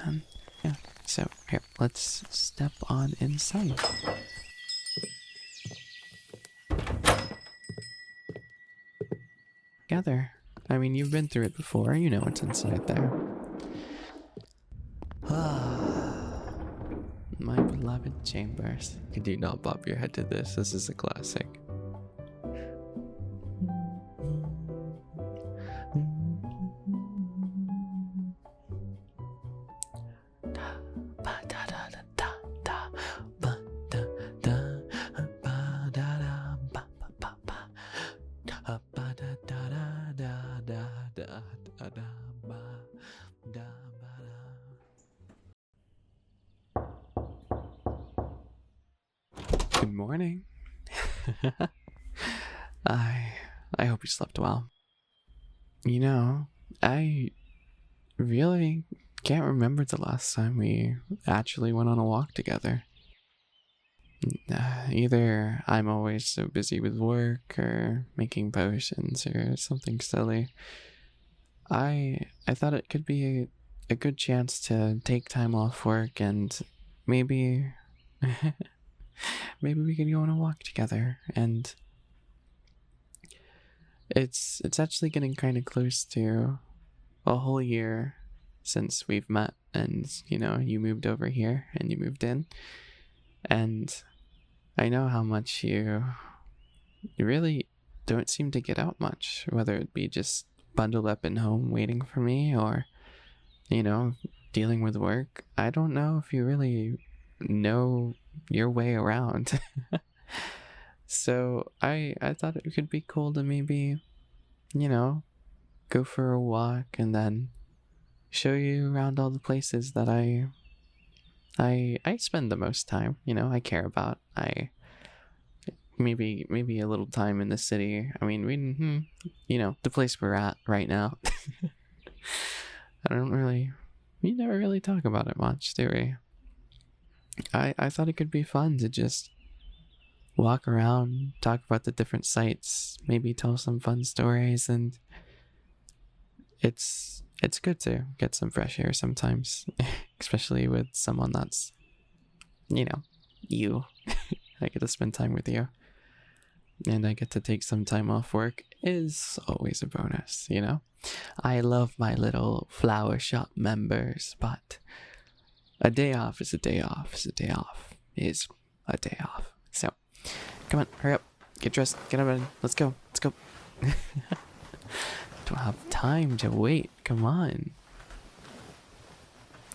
man. Yeah. So here, let's step on inside. Together. I mean, you've been through it before. You know what's inside there. My beloved chambers. You do not bob your head to this. This is a classic. Good morning. I hope you slept well. You know, I really can't remember the last time we actually went on a walk together. Either I'm always so busy with work or making potions or something silly. I thought it could be a good chance to take time off work and maybe maybe we could go on a walk together. And it's actually getting kind of close to a whole year since we've met, and you know, you moved over here and you moved in, and I know how much you really don't seem to get out much, whether it be just bundled up in home waiting for me or, you know, dealing with work. I don't know if you really know your way around. So I thought it could be cool to maybe, you know, go for a walk and then show you around all the places that I spend the most time, you know, I care about. Maybe a little time in the city. I mean, you know, the place we're at right now. We never really talk about it much, do we? I thought it could be fun to just walk around, talk about the different sites, maybe tell some fun stories, and it's good to get some fresh air sometimes, especially with someone that's, you know, you. I get to spend time with you, and I get to take some time off work is always a bonus, you know? I love my little flower shop members, but a day off is a day off is a day off is a day off. So, come on, hurry up, get dressed, get up and let's go. Don't have time to wait, come on.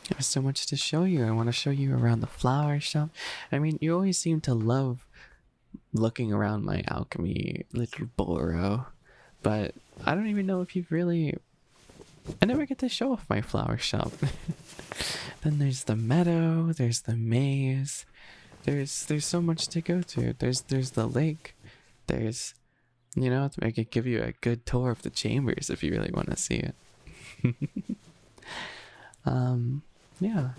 There's so much to show you. I want to show you around the flower shop. I mean, you always seem to love looking around my alchemy little burrow, but I don't even know if you've really... I never get to show off my flower shop. Then there's the meadow, there's the maze, there's so much to go to. There's the lake, there's, you know, I could give you a good tour of the chambers if you really want to see it. Yeah.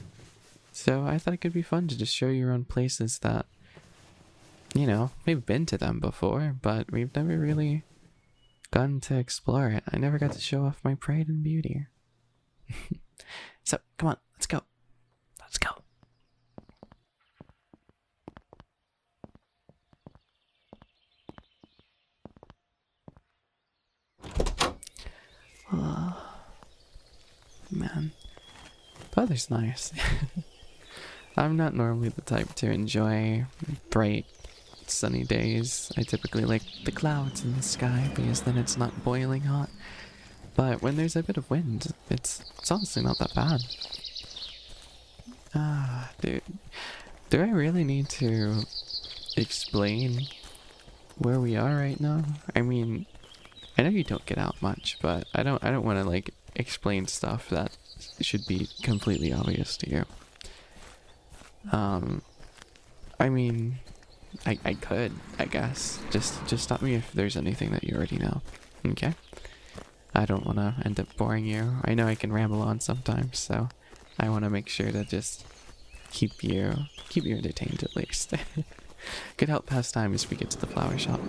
So I thought it could be fun to just show you around places that, you know, we've been to them before, but we've never really gotten to explore it. I never got to show off my pride and beauty. So, come on, let's go. Let's go. Oh, man. The weather's nice. I'm not normally the type to enjoy bright, sunny days. I typically like the clouds in the sky because then it's not boiling hot. But when there's a bit of wind, it's honestly not that bad. Dude. Do I really need to explain where we are right now? I mean, I know you don't get out much, but I don't want to like explain stuff that should be completely obvious to you. I mean, I could, I guess. Just stop me if there's anything that you already know. Okay? I don't want to end up boring you. I know I can ramble on sometimes, so I want to make sure to just keep you entertained at least. Could help pass time as we get to the flower shop.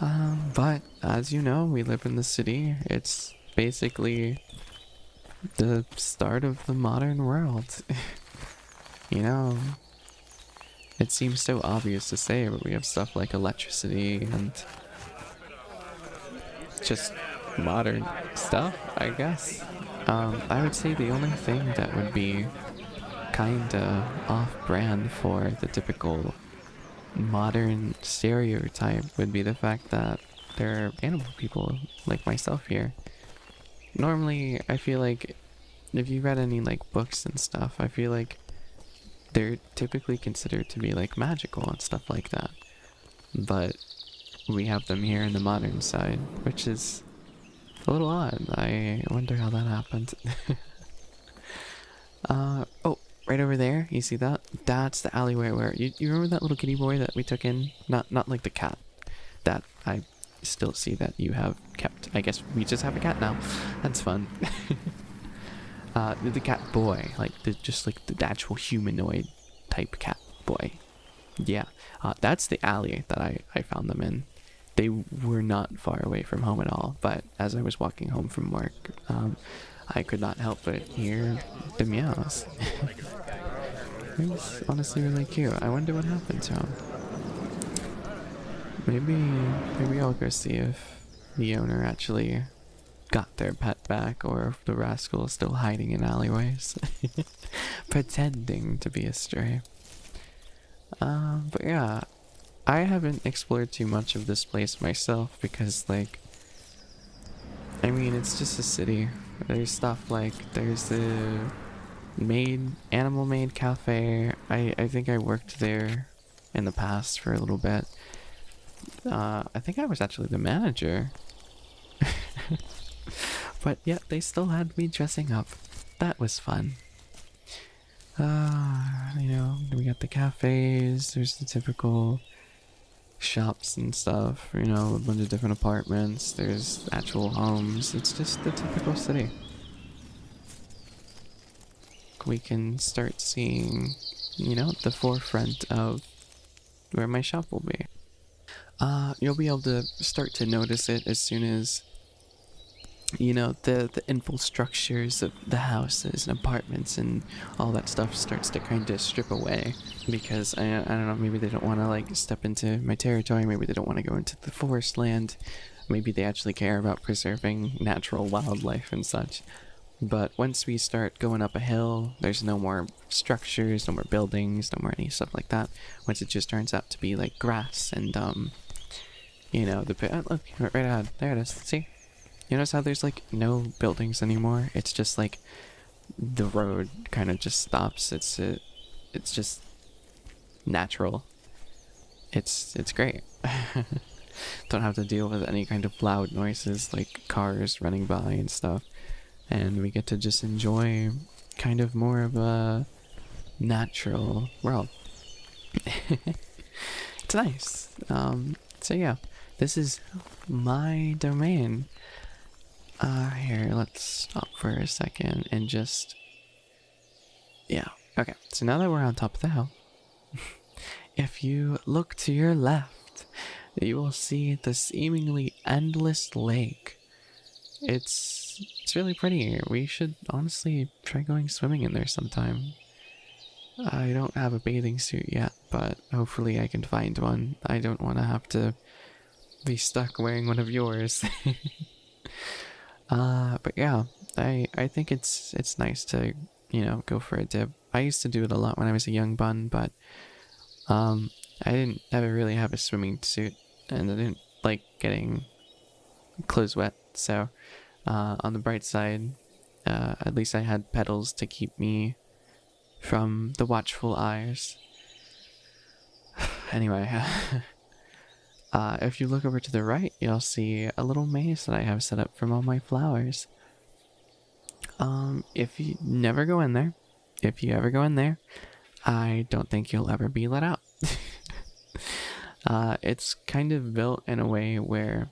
But as you know, we live in the city. It's basically the start of the modern world. You know, it seems so obvious to say, but we have stuff like electricity and just modern stuff, I guess. I would say the only thing that would be kinda off-brand for the typical modern stereotype would be the fact that there are animal people like myself here. Normally, I feel like if you read any like books and stuff, I feel like they're typically considered to be like magical and stuff like that. But we have them here in the modern side, which is a little odd. I wonder how that happened. Oh, right over there, you see that? That's the alleyway where you remember that little kitty boy that we took in? Not like the cat that I still see that you have kept. I guess we just have a cat now. That's fun. The cat boy, like just like the actual humanoid type cat boy. Yeah, that's the alley that I found them in. They were not far away from home at all, but as I was walking home from work, I could not help but hear the meows. It was honestly really cute. I wonder what happened to him. Maybe I'll go see if the owner actually got their pet back, or if the rascal is still hiding in alleyways, pretending to be a stray. But yeah, I haven't explored too much of this place myself because, like, I mean, it's just a city. There's stuff like, there's the animal made cafe. I think I worked there in the past for a little bit. I think I was actually the manager. But yeah, they still had me dressing up. That was fun. You know, we got the cafes, there's the typical shops and stuff, you know, a bunch of different apartments, there's actual homes. It's just the typical city. We can start seeing, you know, the forefront of where my shop will be. You'll be able to start to notice it as soon as, you know, the infrastructures of the houses and apartments and all that stuff starts to kind of strip away, because I don't know, maybe they don't want to like step into my territory, maybe they don't want to go into the forest land, maybe they actually care about preserving natural wildlife and such. But once we start going up a hill, there's no more structures, no more buildings, no more any stuff like that. Once it just turns out to be like grass and you know, look right ahead, there it is. See? You notice how there's like no buildings anymore? It's just like the road kind of just stops. It's just natural. It's great. Don't have to deal with any kind of loud noises like cars running by and stuff. And we get to just enjoy kind of more of a natural world. It's nice. So yeah, this is my domain. Here, let's stop for a second and just... Yeah, okay. So now that we're on top of the hill, if you look to your left, you will see the seemingly endless lake. It's really pretty. We should honestly try going swimming in there sometime. I don't have a bathing suit yet, but hopefully I can find one. I don't want to have to be stuck wearing one of yours. But yeah, I think it's nice to, you know, go for a dip. I used to do it a lot when I was a young bun, but I didn't ever really have a swimming suit, and I didn't like getting clothes wet. So on the bright side, at least I had pedals to keep me from the watchful eyes. Anyway, if you look over to the right, you'll see a little maze that I have set up from all my flowers. If you never go in there, if you ever go in there, I don't think you'll ever be let out. It's kind of built in a way where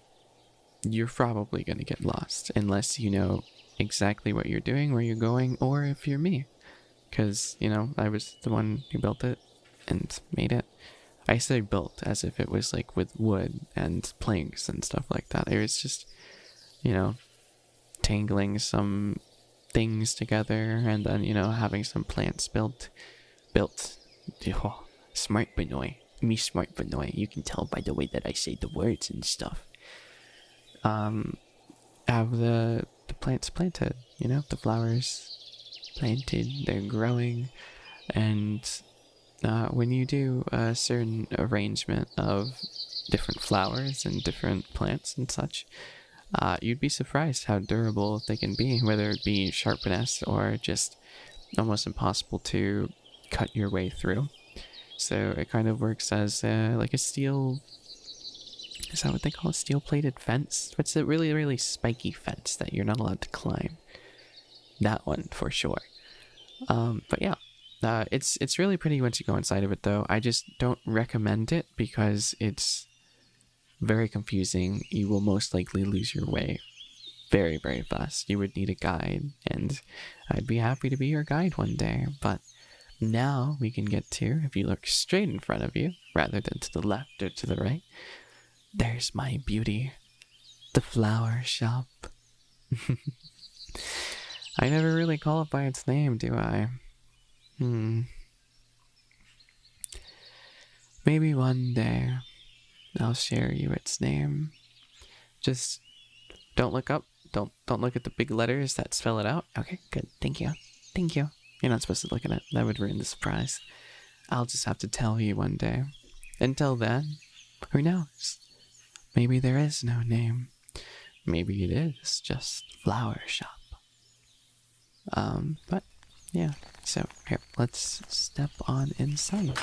you're probably gonna get lost unless you know exactly what you're doing, where you're going, or if you're me. Because, you know, I was the one who built it and made it. I say built as if it was like with wood and planks and stuff like that. It was just, you know, tangling some things together, and then, you know, having some plants built. Oh, smart Benoy. Me smart Benoy. You can tell by the way that I say the words and stuff. Have the plants planted, you know, the flowers planted, they're growing, and when you do a certain arrangement of different flowers and different plants and such, you'd be surprised how durable they can be, whether it be sharpness or just almost impossible to cut your way through. So it kind of works as like a steel, is that what they call it? Steel-plated fence? It's a really, really spiky fence that you're not allowed to climb. That one for sure. But yeah, it's really pretty once you go inside of it, though. I just don't recommend it because it's very confusing. You will most likely lose your way very, very fast. You would need a guide, and I'd be happy to be your guide one day. But now we can get to, if you look straight in front of you rather than to the left or to the right, there's my beauty, the flower shop. I never really call it by its name, do I? Maybe one day I'll share you its name. Just don't look up. Don't look at the big letters that spell it out. Okay, good. Thank you. Thank you. You're not supposed to look at it. That would ruin the surprise. I'll just have to tell you one day. Until then, who knows? Maybe there is no name. Maybe it is just flower shop. But yeah. So here, let's step on inside.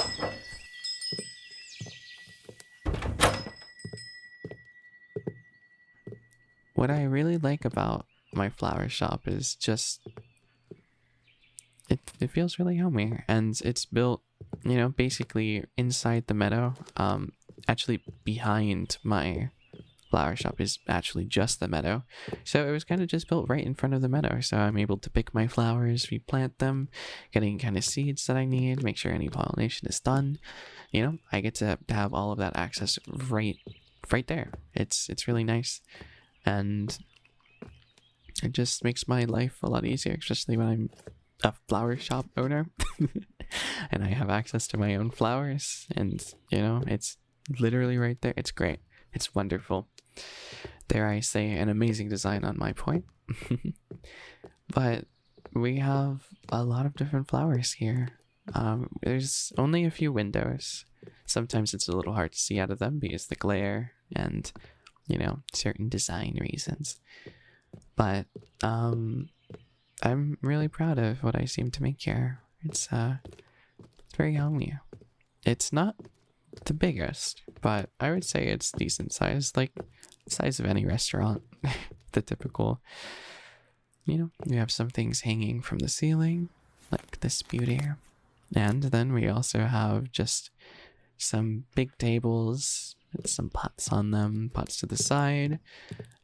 What I really like about my flower shop is just it feels really homey, and it's built, you know, basically inside the meadow. Actually behind my flower shop is actually just the meadow, so it was kind of just built right in front of the meadow, so I'm able to pick my flowers, replant them, getting kind of seeds that I need, make sure any pollination is done. You know, I get to have all of that access right there. It's really nice, and it just makes my life a lot easier, especially when I'm a flower shop owner and I have access to my own flowers, and you know, it's literally right there. It's great. It's wonderful. Dare I say, an amazing design on my point. But we have a lot of different flowers here. There's only a few windows. Sometimes it's a little hard to see out of them because the glare and, you know, certain design reasons. But I'm really proud of what I seem to make here. It's very homey. It's not the biggest, but I would say it's decent size, like the size of any restaurant. The typical, you know, we have some things hanging from the ceiling, like this beauty. And then we also have just some big tables with some pots on them, pots to the side.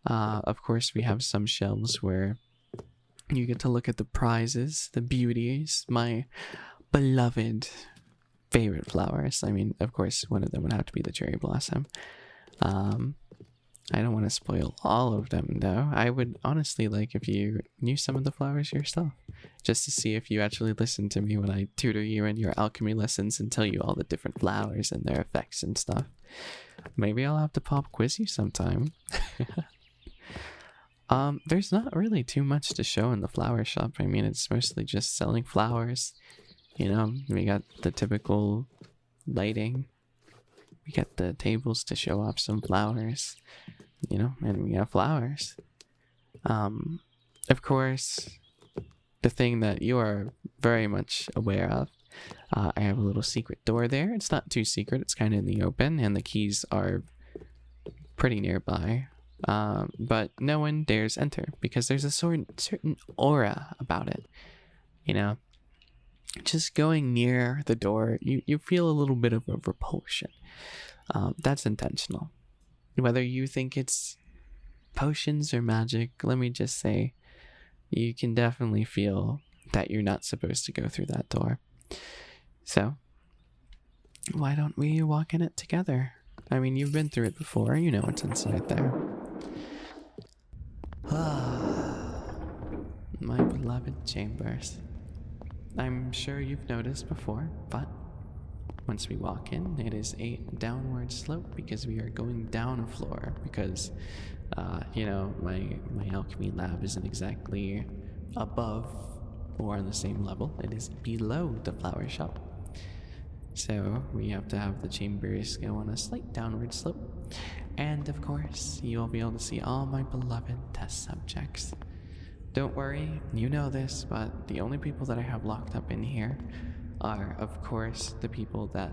Of course, we have some shelves where you get to look at the prizes, the beauties, my beloved favorite flowers. I mean, of course, one of them would have to be the cherry blossom. I don't want to spoil all of them, though. I would honestly like if you knew some of the flowers yourself, just to see if you actually listen to me when I tutor you in your alchemy lessons and tell you all the different flowers and their effects and stuff. Maybe I'll have to pop quiz you sometime. There's not really too much to show in the flower shop. I mean, it's mostly just selling flowers. You know, we got the typical lighting. We got the tables to show off some flowers, you know, and we have flowers. Of course, the thing that you are very much aware of, I have a little secret door there. It's not too secret. It's kind of in the open, and the keys are pretty nearby. But no one dares enter because there's a certain aura about it, you know. Just going near the door, you feel a little bit of a repulsion. That's intentional. Whether you think it's potions or magic, let me just say, you can definitely feel that you're not supposed to go through that door. So, why don't we walk in it together? I mean, you've been through it before, you know what's inside there. My beloved beloved chambers. I'm sure you've noticed before, but once we walk in, it is a downward slope because we are going down a floor because, my alchemy lab isn't exactly above or on the same level. It is below the flower shop. So we have to have the chambers go on a slight downward slope. And of course, you'll be able to see all my beloved test subjects. Don't worry, you know this, but the only people that I have locked up in here are, of course, the people that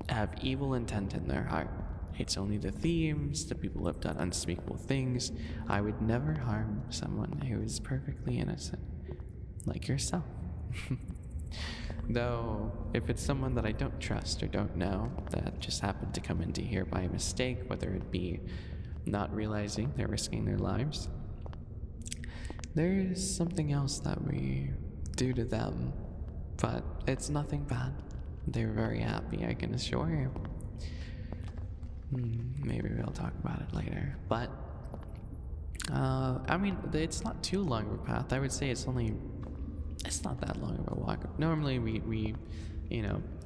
have evil intent in their heart. It's only the thieves, the people who have done unspeakable things. I would never harm someone who is perfectly innocent, like yourself. Though, if it's someone that I don't trust or don't know, that just happened to come into here by mistake, whether it be not realizing they're risking their lives, there's something else that we do to them, but it's nothing bad. They're very happy, I can assure you. Maybe we'll talk about it later, but it's not too long of a path. I would say it's not that long of a walk. Normally we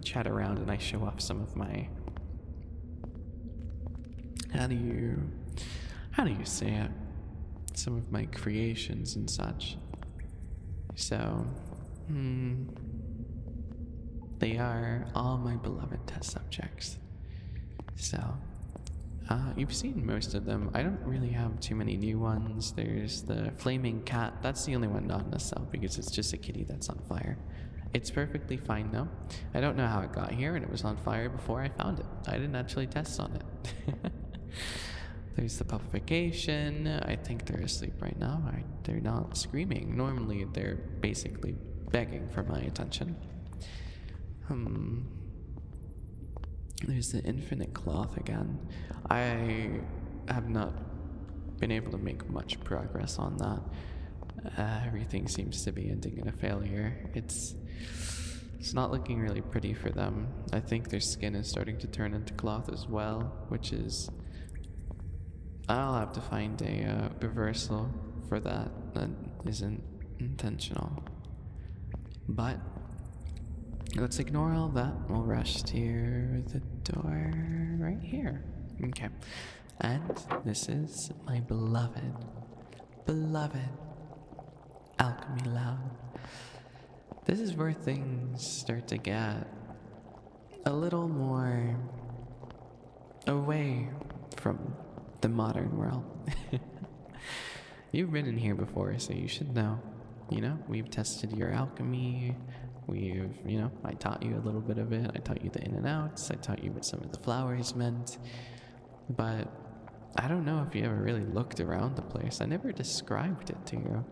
chat around and I show off some of my, how do you say it? Some of my creations and such. So, they are all my beloved test subjects. So, you've seen most of them. I don't really have too many new ones. There's the flaming cat. That's the only one not in a cell because it's just a kitty that's on fire. It's perfectly fine though. I don't know how it got here and it was on fire before I found it. I didn't actually test on it. There's the puffification. I think they're asleep right now. They're not screaming. Normally they're basically begging for my attention. There's the infinite cloth again. I have not been able to make much progress on that. Everything seems to be ending in a failure. It's not looking really pretty for them. I think their skin is starting to turn into cloth as well, which is... I'll have to find a reversal for that isn't intentional. But let's ignore all that. We'll rush to the door right here. Okay. And this is my beloved alchemy lab. This is where things start to get a little more away from the modern world. You've been in here before, so you should know. We've tested your alchemy. I taught you a little bit of it. I taught you the in and outs. I taught you what some of the flowers meant. But I don't know if you ever really looked around the place. I never described it to you.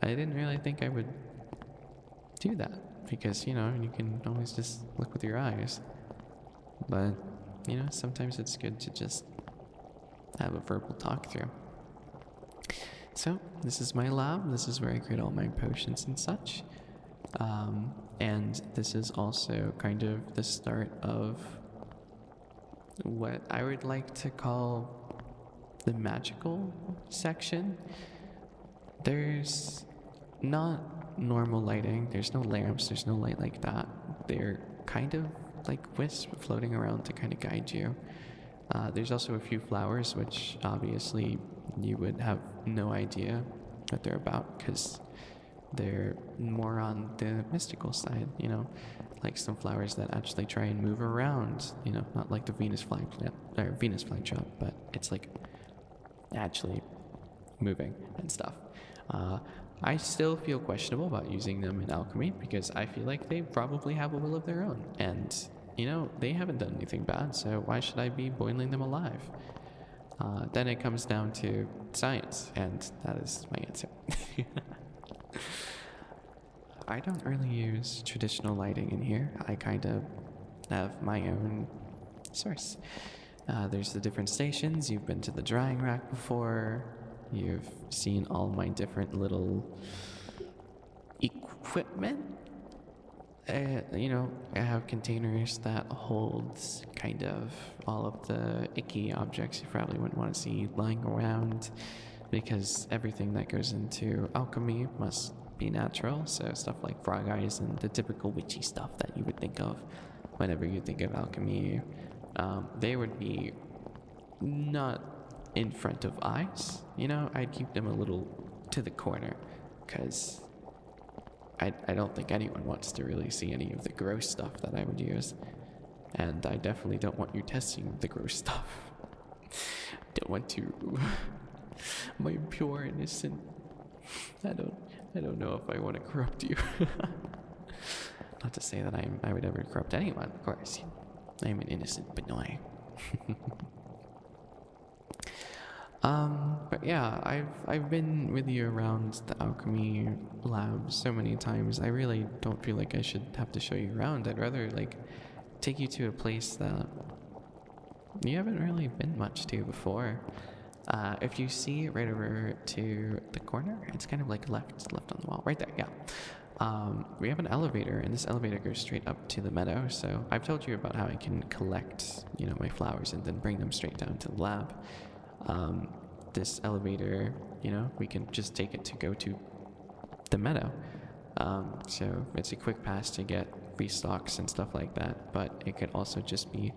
I didn't really think I would do that because, you can always just look with your eyes. But, sometimes it's good to just have a verbal talk through. So, this is my lab. This is where I create all my potions and such. And this is also kind of the start of what I would like to call the magical section. There's not normal lighting. There's no lamps. There's no light like that. They're kind of like wisps floating around to kind of guide you. There's also a few flowers, which obviously you would have no idea what they're about because they're more on the mystical side, like some flowers that actually try and move around, not like the Venus flytrap, but it's like actually moving and stuff. I still feel questionable about using them in alchemy because I feel like they probably have a will of their own and they haven't done anything bad, so why should I be boiling them alive? Then it comes down to science, and that is my answer. I don't really use traditional lighting in here. I kind of have my own source. There's the different stations. You've been to the drying rack before. You've seen all my different little equipment. I have containers that hold kind of all of the icky objects you probably wouldn't want to see lying around because everything that goes into alchemy must be natural, so stuff like frog eyes and the typical witchy stuff that you would think of whenever you think of alchemy. They would be not in front of eyes, you know. I'd keep them a little to the corner, because I don't think anyone wants to really see any of the gross stuff that I would use. And I definitely don't want you testing the gross stuff. Don't want to. My pure innocent. I don't know if I want to corrupt you. Not to say that I would ever corrupt anyone, of course. I'm an innocent Benoy. But yeah, I've been with you around the alchemy lab so many times. I really don't feel like I should have to show you around. I'd rather like take you to a place that you haven't really been much to before. If you see right over to the corner, it's kind of like left on the wall, right there. Yeah. We have an elevator, and this elevator goes straight up to the meadow. So I've told you about how I can collect, you know, my flowers and then bring them straight down to the lab. This elevator, you know, we can just take it to go to the meadow. So it's a quick pass to get restocks and stuff like that, but it could also just be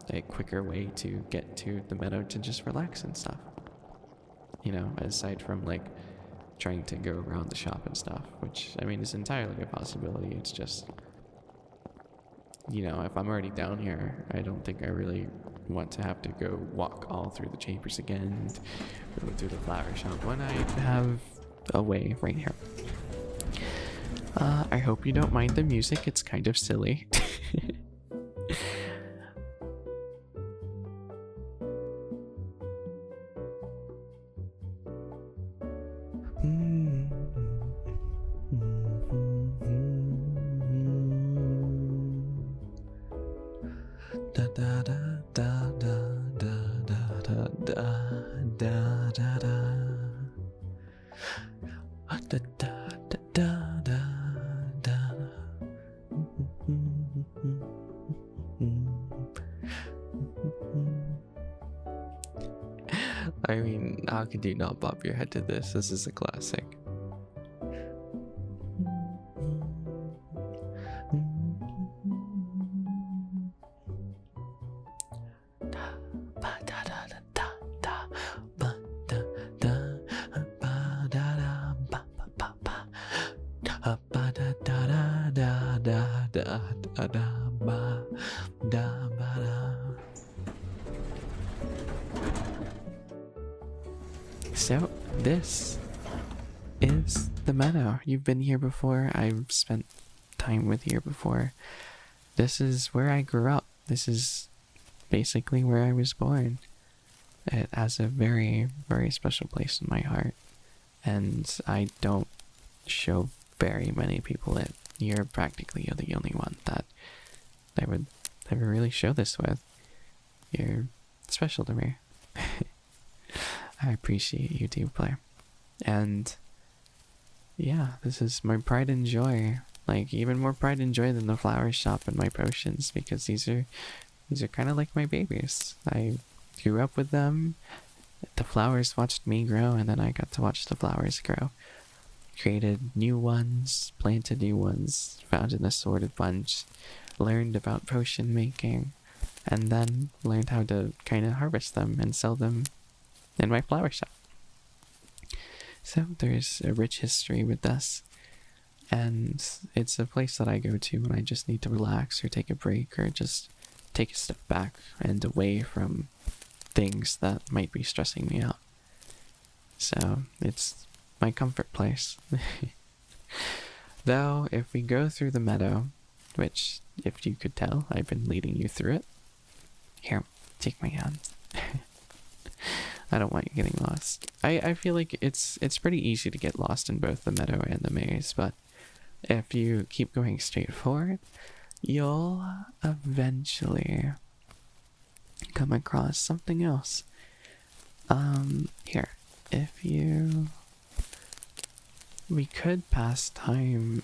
a quicker way to get to the meadow to just relax and stuff. You know, aside from like trying to go around the shop and stuff, which I mean is entirely a possibility. It's just, you know, if I'm already down here, I don't think I really want to have to go walk all through the chambers again and go through the flower shop when I have a way right here. I hope you don't mind the music. It's kind of silly. Da da da da da da da da da da da. Da da da da da da. I mean, how could you not bob your head to this? This is a classic. So this is the meadow. You've been here before. I've spent time with here before. This is where I grew up. This is basically where I was born. It has a very, very special place in my heart, and I don't show very many people it. You're practically the only one that I would ever really show this with. You're special to me. I appreciate you, team player. And yeah, this is my pride and joy. Like even more pride and joy than the flower shop and my potions, because these are kind of like my babies. I grew up with them. The flowers watched me grow, and then I got to watch the flowers grow. Created new ones, planted new ones, found an assorted bunch, learned about potion making, and then learned how to kind of harvest them and sell them in my flower shop. So there's a rich history with this, and it's a place that I go to when I just need to relax or take a break or just take a step back and away from things that might be stressing me out. So it's my comfort place. Though if we go through the meadow, which if you could tell, I've been leading you through it. Here, take my hand. I don't want you getting lost. I feel like it's pretty easy to get lost in both the meadow and the maze, but if you keep going straight forward, you'll eventually come across something else. Here, if you... We could pass time.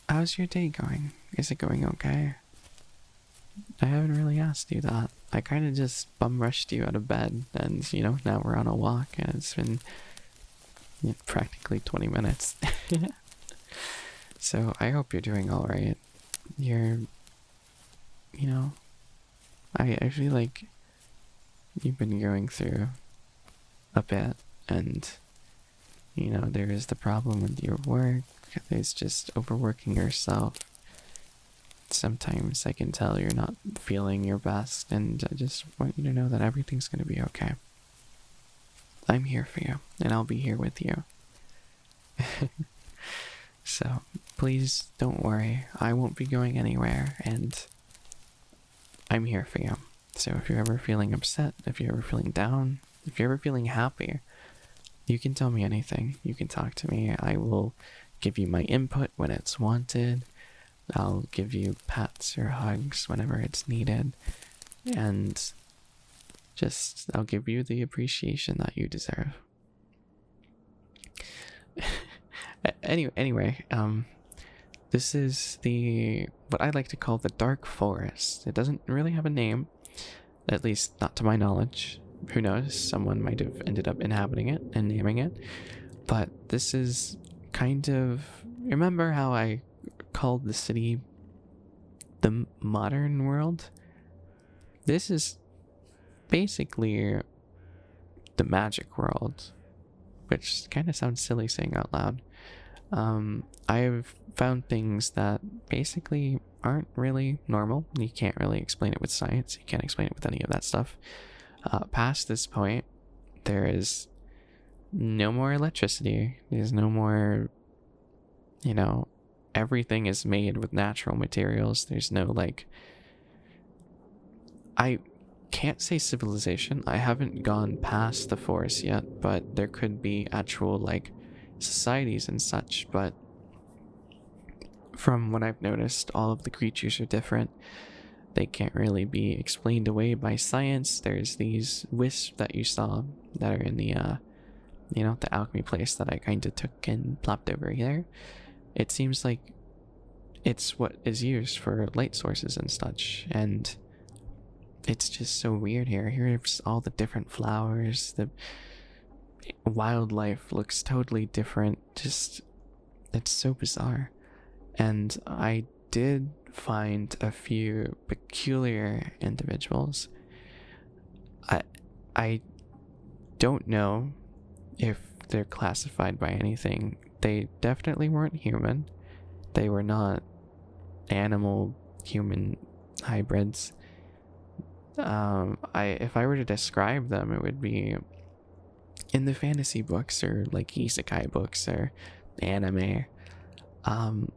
How's your day going? Is it going okay? I haven't really asked you that. I kind of just bum rushed you out of bed, and you know, now we're on a walk, and it's been practically 20 minutes. So I hope you're doing all right. You're, you know, I feel like you've been going through a bit, and there is the problem with your work. There's just overworking yourself. Sometimes I can tell you're not feeling your best, and I just want you to know that everything's going to be okay. I'm here for you, and I'll be here with you. So please don't worry. I won't be going anywhere, and I'm here for you. So if you're ever feeling upset, if you're ever feeling down, if you're ever feeling happy, you can tell me anything. You can talk to me. I will give you my input when it's wanted. I'll give you pats or hugs whenever it's needed. And I'll give you the appreciation that you deserve. Anyway, this is what I like to call the Dark Forest. It doesn't really have a name, at least not to my knowledge. Who knows? Someone might have ended up inhabiting it and naming it. But this is kind of... Remember how I called the city the modern world? This is basically the magic world, which kind of sounds silly saying out loud. I've found things that basically aren't really normal. You can't really explain it with science. You can't explain it with any of that stuff. Past this point, there is no more electricity. There's no more, everything is made with natural materials. There's no, I can't say civilization. I haven't gone past the forest yet, but there could be actual, societies and such. But from what I've noticed, all of the creatures are different. They can't really be explained away by science. There's these wisps that you saw that are in the the alchemy place that I kind of took and plopped over here. It seems like it's what is used for light sources and such, and it's just so weird here. Here's all the different flowers. The wildlife looks totally different. Just, it's so bizarre. And I did find a few peculiar individuals. I don't know if they're classified by anything. They definitely weren't human. They were not animal human hybrids. If I were to describe them, it would be in the fantasy books or isekai books or anime. I'm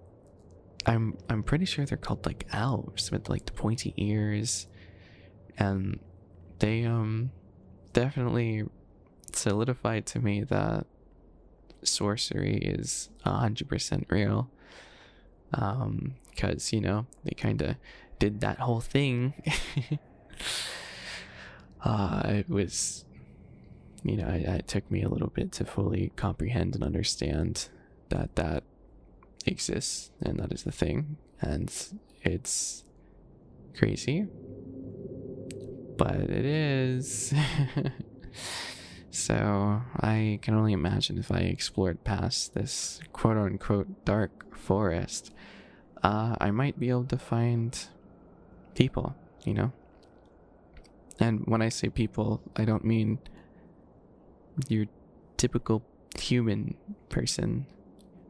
pretty sure they're called elves with the pointy ears, and they definitely solidified to me that sorcery is 100% real. Because they kind of did that whole thing. It was, it took me a little bit to fully comprehend and understand that exists, and that is the thing, and it's crazy, but it is. So I can only imagine if I explored past this quote-unquote dark forest, I might be able to find people, and when I say people, I don't mean your typical human person.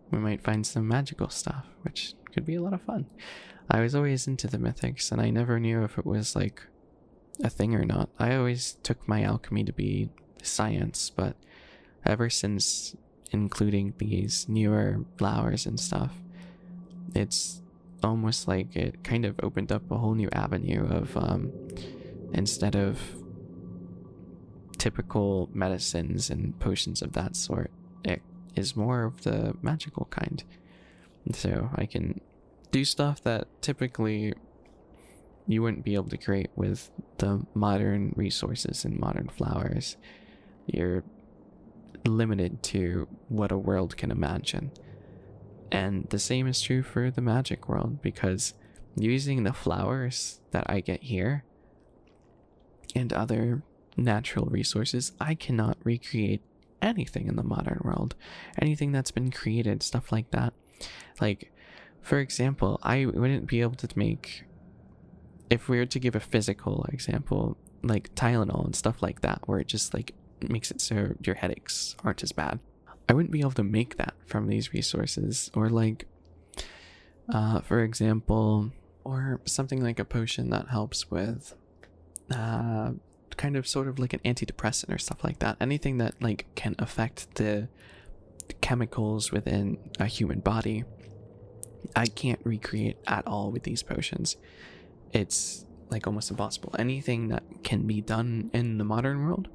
We might find some magical stuff, which could be a lot of fun. I was always into the mythics, and I never knew if it was a thing or not. I always took my alchemy to be science, but ever since including these newer flowers and stuff, it's almost like it kind of opened up a whole new avenue of instead of typical medicines and potions of that sort, it is more of the magical kind. So I can do stuff that typically you wouldn't be able to create with the modern resources and modern flowers. You're limited to what a world can imagine. And the same is true for the magic world, because using the flowers that I get here and other natural resources, I cannot recreate anything in the modern world, anything that's been created, stuff like that. Like, for example, I wouldn't be able to make, if we were to give a physical example, like Tylenol and stuff like that, where it just like makes it so your headaches aren't as bad. I wouldn't be able to make that from these resources. Or like, for example, or something like a potion that helps with kind of sort of like an antidepressant or stuff like that. Anything that like can affect the chemicals within a human body, I can't recreate at all with these potions. It's like almost impossible. Anything that can be done in the modern world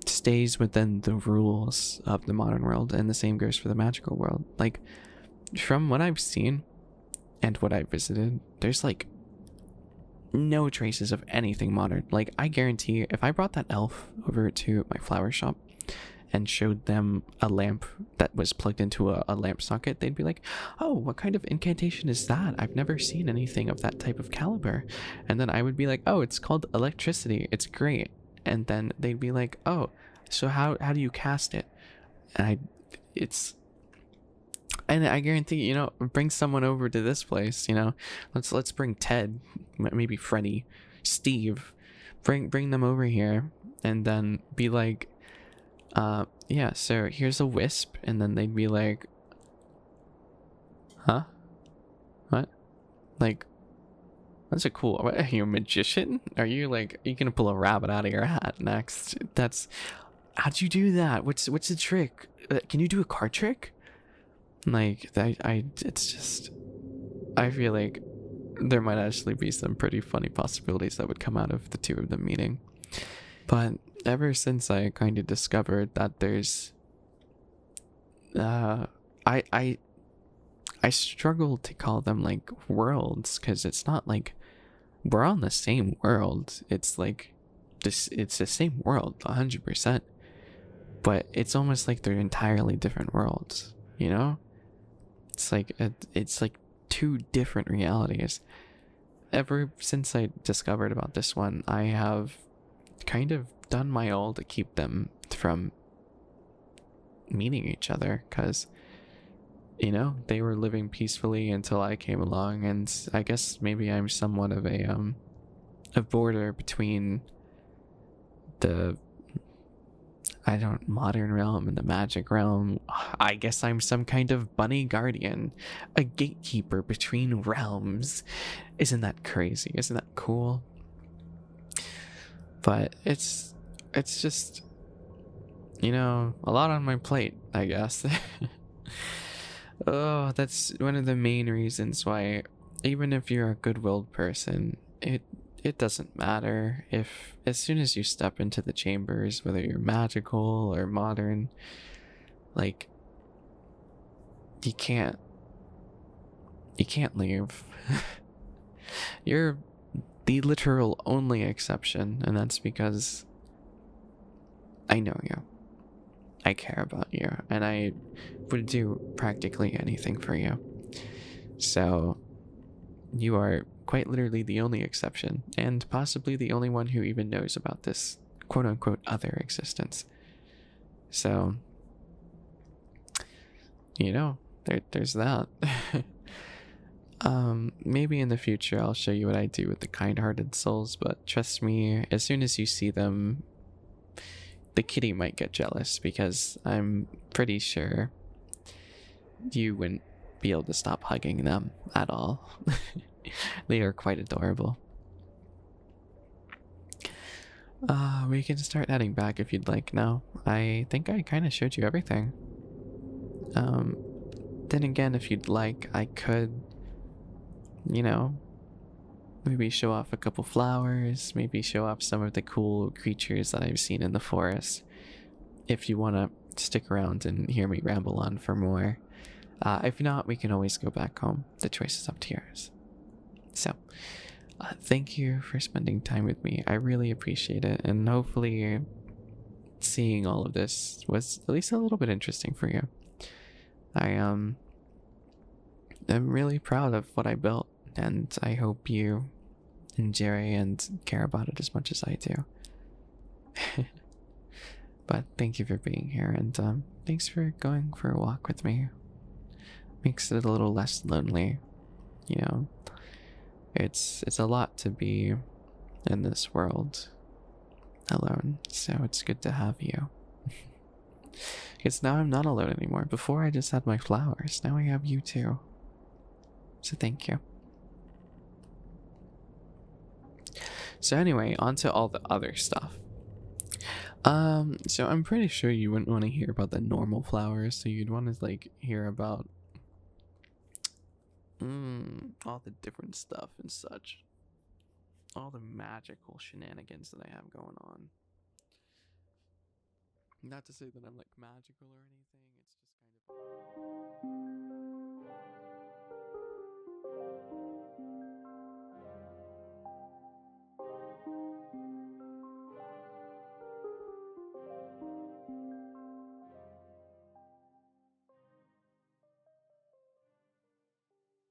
stays within the rules of the modern world, and the same goes for the magical world. Like, from what I've seen and what I've visited, there's like no traces of anything modern. Like, I guarantee if I brought that elf over to my flower shop and showed them a lamp that was plugged into a lamp socket, they'd be like, oh, what kind of incantation is that? I've never seen anything of that type of caliber. And then I would be like, oh, it's called electricity, it's great. And then they'd be like, oh, so how do you cast it? And I guarantee, you know, bring someone over to this place, you know, let's bring Ted, maybe Freddy, Steve, bring them over here, and then be like, yeah, so here's a wisp. And then they'd be like, huh? What? Like, that's a cool, what, are you a magician? Are you gonna pull a rabbit out of your hat next? How'd you do that? What's the trick? Can you do a card trick? Like, it's just, I feel like there might actually be some pretty funny possibilities that would come out of the two of them meeting. But ever since I kind of discovered that there's, I struggle to call them like worlds, because it's not like we're on the same world. It's like this, it's the same world 100%, but it's almost like they're entirely different worlds, you know? It's like two different realities. Ever since I discovered about this one, I have kind of done my all to keep them from meeting each other, because, you know, they were living peacefully until I came along. And I guess maybe I'm somewhat of a border between the modern realm and the magic realm. I guess I'm some kind of bunny guardian, a gatekeeper between realms. Isn't that crazy? Isn't that cool? But it's just, you know, a lot on my plate, I guess. Oh, that's one of the main reasons why, even if you're a good-willed person, it doesn't matter if, as soon as you step into the chambers, whether you're magical or modern, like, you can't leave. You're the literal only exception, and that's because I know you. I care about you, and I would do practically anything for you. So, you are quite literally the only exception, and possibly the only one who even knows about this quote-unquote other existence. So, you know, there's that. Maybe in the future I'll show you what I do with the kind-hearted souls, but trust me, as soon as you see them, the kitty might get jealous, because I'm pretty sure you wouldn't be able to stop hugging them at all. They are quite adorable. We can start heading back if you'd like now. I think I kind of showed you everything. Then again, if you'd like, I could, you know, maybe show off a couple flowers, maybe show off some of the cool creatures that I've seen in the forest, if you want to stick around and hear me ramble on for more. If not, we can always go back home. The choice is up to yours. So, thank you for spending time with me. I really appreciate it, and hopefully seeing all of this was at least a little bit interesting for you. I am really proud of what I built, and I hope you enjoy and care about it as much as I do. But thank you for being here, and thanks for going for a walk with me. Makes it a little less lonely. You know, it's a lot to be in this world alone, so it's good to have you. Because now I'm not alone anymore. Before I just had my flowers, now I have you too. So thank you. So anyway, on to all the other stuff. So I'm pretty sure you wouldn't want to hear about the normal flowers, so you'd want to like hear about all the different stuff and such. All the magical shenanigans that I have going on. Not to say that I'm like magical or anything, it's just kind of